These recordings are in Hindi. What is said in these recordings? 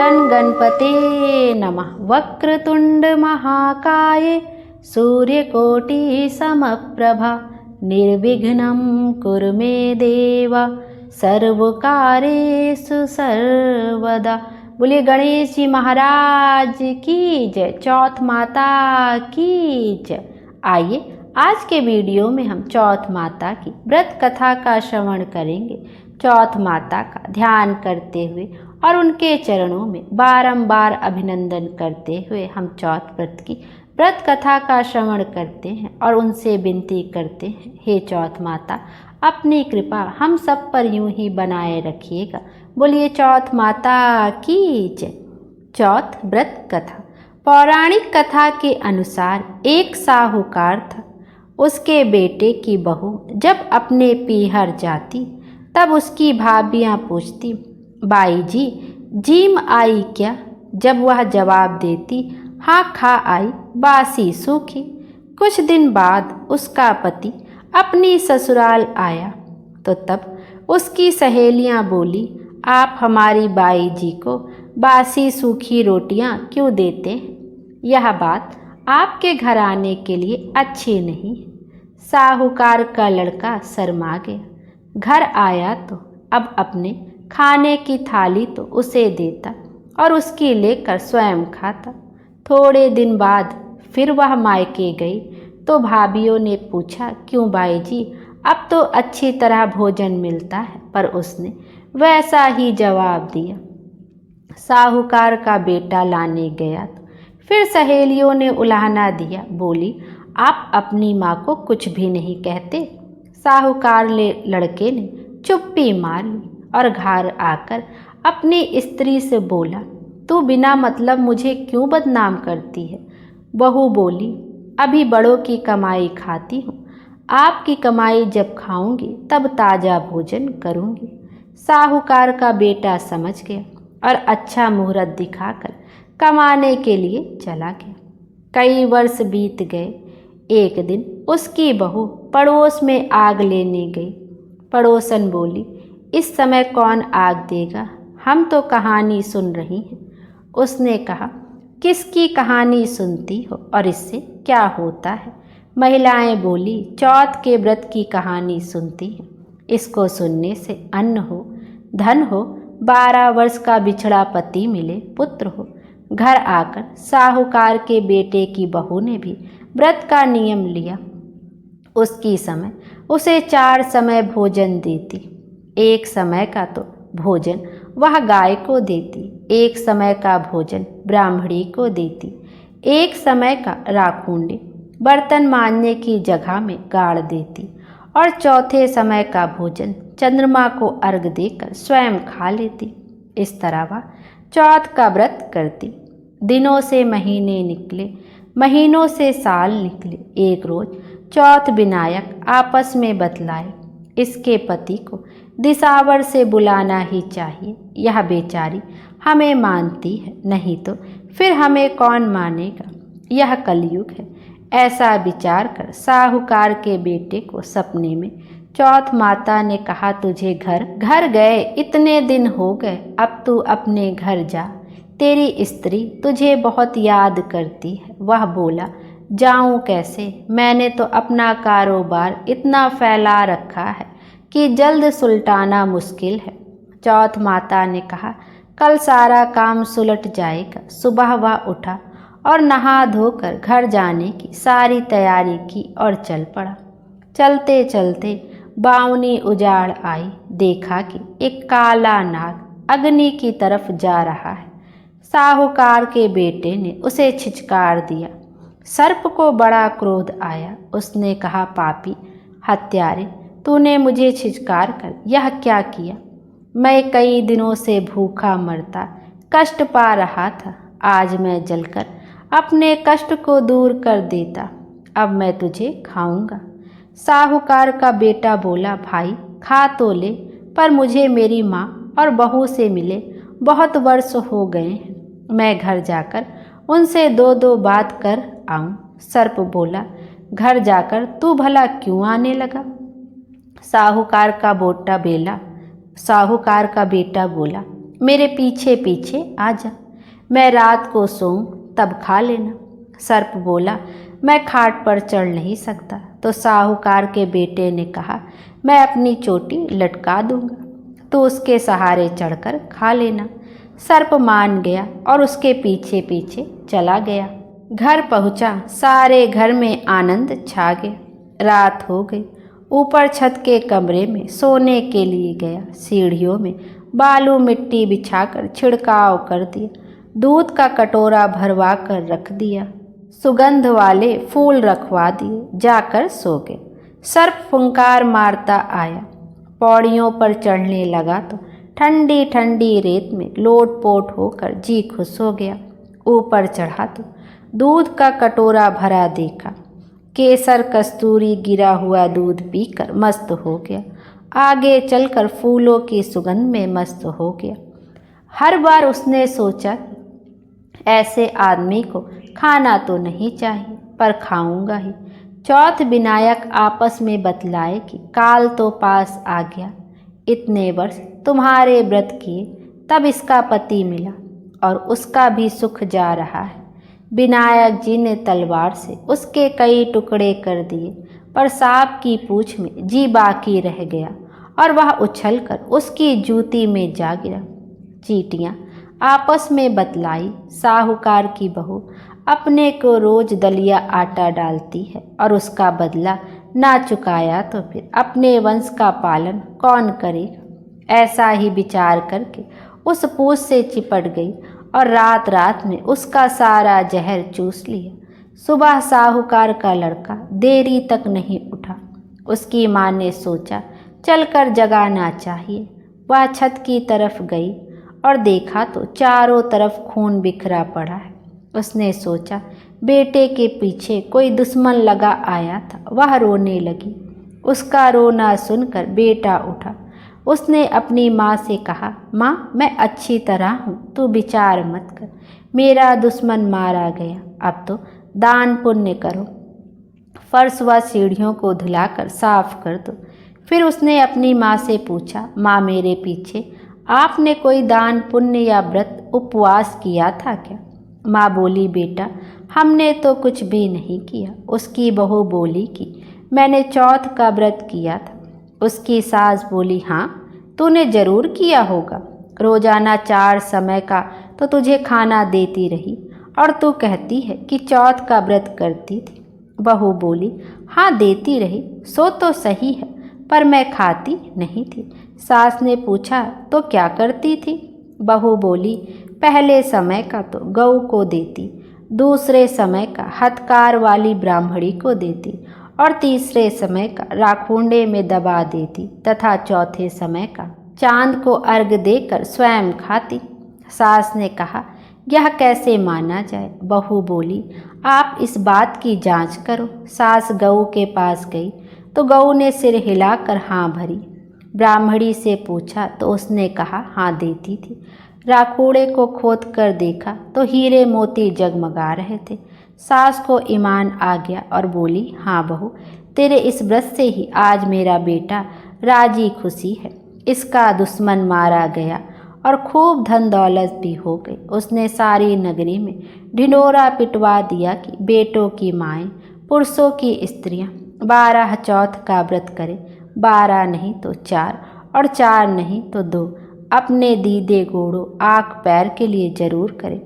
श्रीगण गणपते नमः। वक्रतुंड महाकाय सूर्यकोटि समप्रभा निर्विघ्नं कुरु मे देव सर्वकार्येषु सर्वदा। बोलिए गणेश जी महाराज की जय, चौथ माता की जय। आइए आज के वीडियो में हम चौथ माता की व्रत कथा का श्रवण करेंगे। चौथ माता का ध्यान करते हुए और उनके चरणों में बारंबार अभिनंदन करते हुए हम चौथ व्रत की व्रत कथा का श्रवण करते हैं और उनसे विनती करते हैं, हे चौथ माता अपनी कृपा हम सब पर यूं ही बनाए रखिएगा। बोलिए चौथ माता की जय। चौथ व्रत कथा। पौराणिक कथा के अनुसार एक साहूकार था। उसके बेटे की बहू जब अपने पीहर जाती तब उसकी भाभियां पूछती, बाई जी जीम आई क्या? जब वह जवाब देती, हाँ खा आई, बासी सूखी। कुछ दिन बाद उसका पति अपनी ससुराल आया तो तब उसकी सहेलियां बोली, आप हमारी बाई जी को बासी सूखी रोटियां क्यों देते हैं? यह बात आपके घर आने के लिए अच्छी नहीं। साहूकार का लड़का शर्मा गया। घर आया तो अब अपने खाने की थाली तो उसे देता और उसकी लेकर स्वयं खाता। थोड़े दिन बाद फिर वह मायके गई तो भाभियों ने पूछा, क्यों बाई जी अब तो अच्छी तरह भोजन मिलता है? पर उसने वैसा ही जवाब दिया। साहूकार का बेटा लाने गया तो फिर सहेलियों ने उलाहना दिया, बोली आप अपनी माँ को कुछ भी नहीं कहते। साहूकार लड़के ने चुप्पी मार ली और घर आकर अपनी स्त्री से बोला, तू बिना मतलब मुझे क्यों बदनाम करती है? बहू बोली, अभी बड़ों की कमाई खाती हूँ, आपकी कमाई जब खाऊंगी तब ताज़ा भोजन करूंगी। साहूकार का बेटा समझ गया और अच्छा मुहूर्त दिखाकर कमाने के लिए चला गया। कई वर्ष बीत गए। एक दिन उसकी बहू पड़ोस में आग लेने गई। पड़ोसन बोली, इस समय कौन आग देगा? हम तो कहानी सुन रही हैं। उसने कहा, किसकी कहानी सुनती हो और इससे क्या होता है? महिलाएं बोली, चौथ के व्रत की कहानी सुनती हैं। इसको सुनने से अन्न हो, धन हो, 12 वर्ष का बिछड़ा पति मिले, पुत्र हो। घर आकर साहूकार के बेटे की बहू ने भी व्रत का नियम लिया। उसकी समय उसे 4 समय भोजन देती। एक समय का तो भोजन वह गाय को देती, एक समय का भोजन ब्राह्मणी को देती, एक समय का राखुंडी बर्तन मांजने की जगह में गाड़ देती और चौथे समय का भोजन चंद्रमा को अर्घ देकर स्वयं खा लेती। इस तरह वह चौथ का व्रत करती। दिनों से महीने निकले, महीनों से साल निकले। एक रोज चौथ विनायक आपस में बतलाए, इसके पति को दिसावर से बुलाना ही चाहिए। यह बेचारी हमें मानती है, नहीं तो फिर हमें कौन मानेगा? यह कलयुग है। ऐसा विचार कर साहूकार के बेटे को सपने में चौथ माता ने कहा, तुझे घर गए इतने दिन हो गए, अब तू अपने घर जा, तेरी स्त्री तुझे बहुत याद करती है। वह बोला, जाऊं कैसे? मैंने तो अपना कारोबार इतना फैला रखा है कि जल्द सुलटाना मुश्किल है। चौथ माता ने कहा, कल सारा काम सुलट जाएगा। सुबह वह उठा और नहा धोकर घर जाने की सारी तैयारी की और चल पड़ा। चलते चलते बावनी उजाड़ आई। देखा कि एक काला नाग अग्नि की तरफ जा रहा है। साहूकार के बेटे ने उसे छिचकार दिया। सर्प को बड़ा क्रोध आया। उसने कहा, पापी हत्यारे, तूने मुझे छिचकार कर यह क्या किया? मैं कई दिनों से भूखा मरता कष्ट पा रहा था। आज मैं जलकर अपने कष्ट को दूर कर देता। अब मैं तुझे खाऊंगा। साहूकार का बेटा बोला, भाई खा तो ले, पर मुझे मेरी माँ और बहू से मिले बहुत वर्ष हो गए हैं। मैं घर जाकर उनसे 2 बात कर आऊं। सर्प बोला, घर जाकर तू भला क्यों आने लगा? साहूकार का बेटा बोला, मेरे पीछे पीछे आ जा, मैं रात को सोऊं तब खा लेना। सर्प बोला, मैं खाट पर चढ़ नहीं सकता। तो साहूकार के बेटे ने कहा, मैं अपनी चोटी लटका दूंगा, तो उसके सहारे चढ़कर खा लेना। सर्प मान गया और उसके पीछे पीछे चला गया। घर पहुंचा, सारे घर में आनंद छा गया। रात हो गई। ऊपर छत के कमरे में सोने के लिए गया। सीढ़ियों में बालू मिट्टी बिछाकर छिड़काव कर दिया। दूध का कटोरा भरवा कर रख दिया। सुगंध वाले फूल रखवा दिए। जाकर सो गए। सर्प फुंकार मारता आया, पौड़ियों पर चढ़ने लगा तो ठंडी ठंडी रेत में लोटपोट होकर जी खुश हो गया। ऊपर चढ़ा तो दूध का कटोरा भरा देखा। केसर कस्तूरी गिरा हुआ दूध पीकर मस्त हो गया। आगे चलकर फूलों की सुगंध में मस्त हो गया। हर बार उसने सोचा, ऐसे आदमी को खाना तो नहीं चाहिए, पर खाऊंगा ही। चौथ विनायक आपस में बतलाए कि काल तो पास आ गया। इतने वर्ष तुम्हारे व्रत किए, तब इसका पति मिला और उसका भी सुख जा रहा है। विनायक जी ने तलवार से उसके कई टुकड़े कर दिए, पर सांप की पूंछ में जी बाकी रह गया और वह उछलकर उसकी जूती में जा गिरा। चींटियां आपस में बतलाई, साहूकार की बहू अपने को रोज दलिया आटा डालती है और उसका बदला ना चुकाया तो फिर अपने वंश का पालन कौन करेगा। ऐसा ही विचार करके उस पूंछ से चिपट गई और रात रात में उसका सारा जहर चूस लिया। सुबह साहूकार का लड़का देरी तक नहीं उठा। उसकी माँ ने सोचा, चलकर जगाना चाहिए। वह छत की तरफ गई और देखा तो चारों तरफ खून बिखरा पड़ा है। उसने सोचा, बेटे के पीछे कोई दुश्मन लगा आया था। वह रोने लगी। उसका रोना सुनकर बेटा उठा। उसने अपनी माँ से कहा, माँ मैं अच्छी तरह हूँ, तू विचार मत कर। मेरा दुश्मन मारा गया, अब तो दान पुण्य करो। फर्श व सीढ़ियों को धुलाकर साफ कर दो। फिर उसने अपनी माँ से पूछा, माँ मेरे पीछे आपने कोई दान पुण्य या व्रत उपवास किया था क्या? माँ बोली, बेटा हमने तो कुछ भी नहीं किया। उसकी बहू बोली कि मैंने चौथ का व्रत किया था। उसकी सास बोली, हाँ तूने जरूर किया होगा। रोजाना 4 समय का तो तुझे खाना देती रही और तू कहती है कि चौथ का व्रत करती थी। बहू बोली, हाँ देती रही सो तो सही है, पर मैं खाती नहीं थी। सास ने पूछा, तो क्या करती थी? बहू बोली, पहले समय का तो गऊ को देती, दूसरे समय का हथकार वाली ब्राह्मणी को देती और तीसरे समय का राखुंडे में दबा देती तथा चौथे समय का चांद को अर्घ देकर स्वयं खाती। सास ने कहा, यह कैसे माना जाए? बहू बोली, आप इस बात की जांच करो। सास गऊ के पास गई तो गऊ ने सिर हिलाकर हाँ भरी। ब्राह्मणी से पूछा तो उसने कहा, हाँ देती थी। राखूड़े को खोद कर देखा तो हीरे मोती जगमगा रहे थे। सास को ईमान आ गया और बोली, हाँ बहू, तेरे इस व्रत से ही आज मेरा बेटा राजी खुशी है। इसका दुश्मन मारा गया और खूब धन दौलत भी हो गई। उसने सारी नगरी में ढिंढोरा पिटवा दिया कि बेटों की माएँ, पुरुषों की स्त्रियाँ 12 चौथ का व्रत करें। 12 नहीं तो 4 और 4 नहीं तो 2 अपने दीदे गोड़ों आँख पैर के लिए जरूर करें।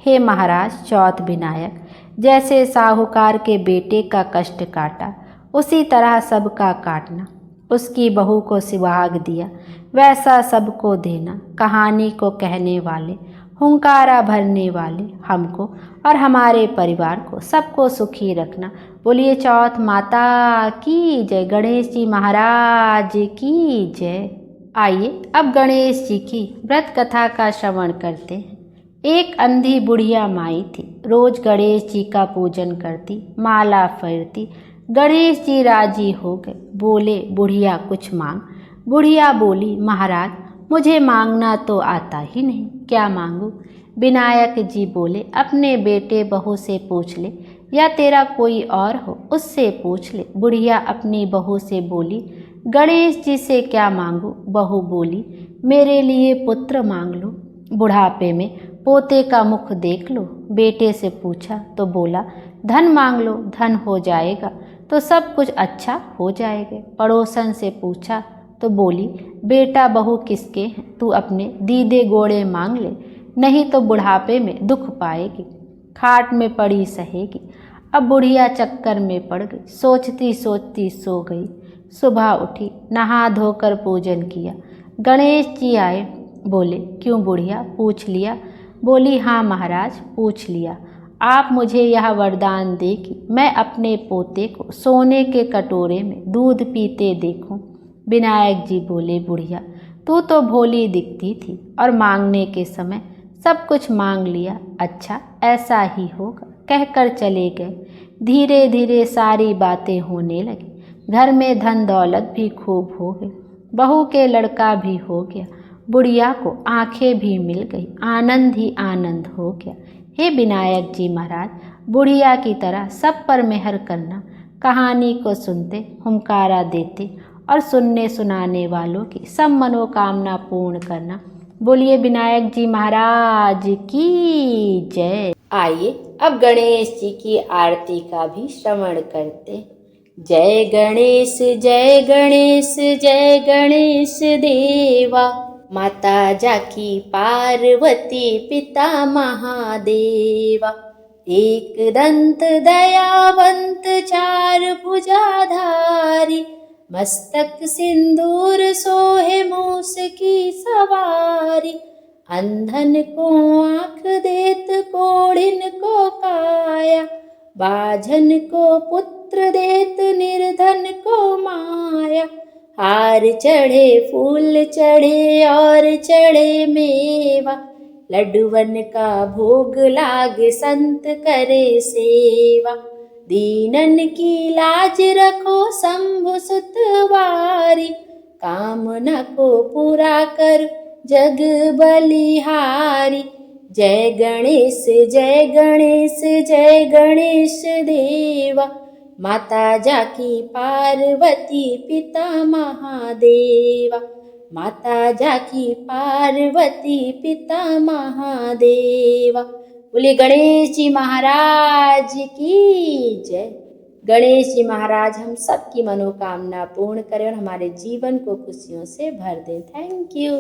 हे महाराज चौथ विनायक, जैसे साहूकार के बेटे का कष्ट काटा, उसी तरह सबका काटना। उसकी बहू को सुहाग दिया, वैसा सबको देना। कहानी को कहने वाले, हुंकारा भरने वाले हमको और हमारे परिवार को सबको सुखी रखना। बोलिए चौथ माता की जय, गणेश जी महाराज की जय। आइए अब गणेश जी की व्रत कथा का श्रवण करते हैं। एक अंधी बुढ़िया माई थी, रोज गणेश जी का पूजन करती, माला फेरती। गणेश जी राजी हो गए, बोले बुढ़िया कुछ मांग। बुढ़िया बोली, महाराज मुझे मांगना तो आता ही नहीं, क्या मांगूं? विनायक जी बोले, अपने बेटे बहू से पूछ ले या तेरा कोई और हो उससे पूछ ले। बुढ़िया अपनी बहू से बोली, गणेश जी से क्या मांगूं? बहू बोली, मेरे लिए पुत्र मांग लो। बुढ़ापे में पोते का मुख देख लो। बेटे से पूछा तो बोला, धन मांग लो, धन हो जाएगा तो सब कुछ अच्छा हो जाएगा। पड़ोसन से पूछा तो बोली, बेटा बहू किसके हैं, तू अपने दीदे गोड़े मांग ले, नहीं तो बुढ़ापे में दुख पाएगी, खाट में पड़ी सहेगी। अब बुढ़िया चक्कर में पड़ गई, सोचती सोचती सो गई। सुबह उठी, नहा धोकर पूजन किया। गणेश जी आए, बोले, क्यों बुढ़िया, पूछ लिया? बोली, हाँ महाराज, पूछ लिया। आप मुझे यह वरदान दे कि मैं अपने पोते को सोने के कटोरे में दूध पीते देखूं। विनायक जी बोले, बुढ़िया, तू तो भोली दिखती थी और मांगने के समय सब कुछ मांग लिया। अच्छा, ऐसा ही होगा, कहकर चले गए। धीरे धीरे सारी बातें होने लगी। घर में धन दौलत भी खूब हो गई, बहू के लड़का भी हो गया, बुढ़िया को आंखें भी मिल गई, आनंद ही आनंद हो गया। हे विनायक जी महाराज, बुढ़िया की तरह सब पर मेहर करना, कहानी को सुनते हुंकारा देते और सुनने सुनाने वालों की सब मनोकामना पूर्ण करना। बोलिए विनायक जी महाराज की जय। आइए अब गणेश जी की आरती का भी श्रवण करते। जय गणेश जय गणेश जय गणेश देवा, माता जाकी पार्वती पिता महादेवा। एक दंत दयावंत चार भुजाधारी, मस्तक सिंदूर सोहे मूस की सवारी। अंधन को आँख देत कोढ़िन को काया, बाझन को पुत्र देत निर्धन को माया। हार चढ़े फूल चढ़े और चढ़े मेवा, लड्डुवन का भोग लाग संत करे सेवा। दीनन की लाज रखो शंभु सुतवारी, कामना को पूरा कर जग बलिहारी। जय गणेश जय गणेश जय गणेश देवा, माता जाकी पार्वती पिता महादेवा। माता जाकी पार्वती पिता महादेवा। बोले गणेश जी महाराज की जय। गणेश जी महाराज हम सबकी मनोकामना पूर्ण करें और हमारे जीवन को खुशियों से भर दें। Thank you.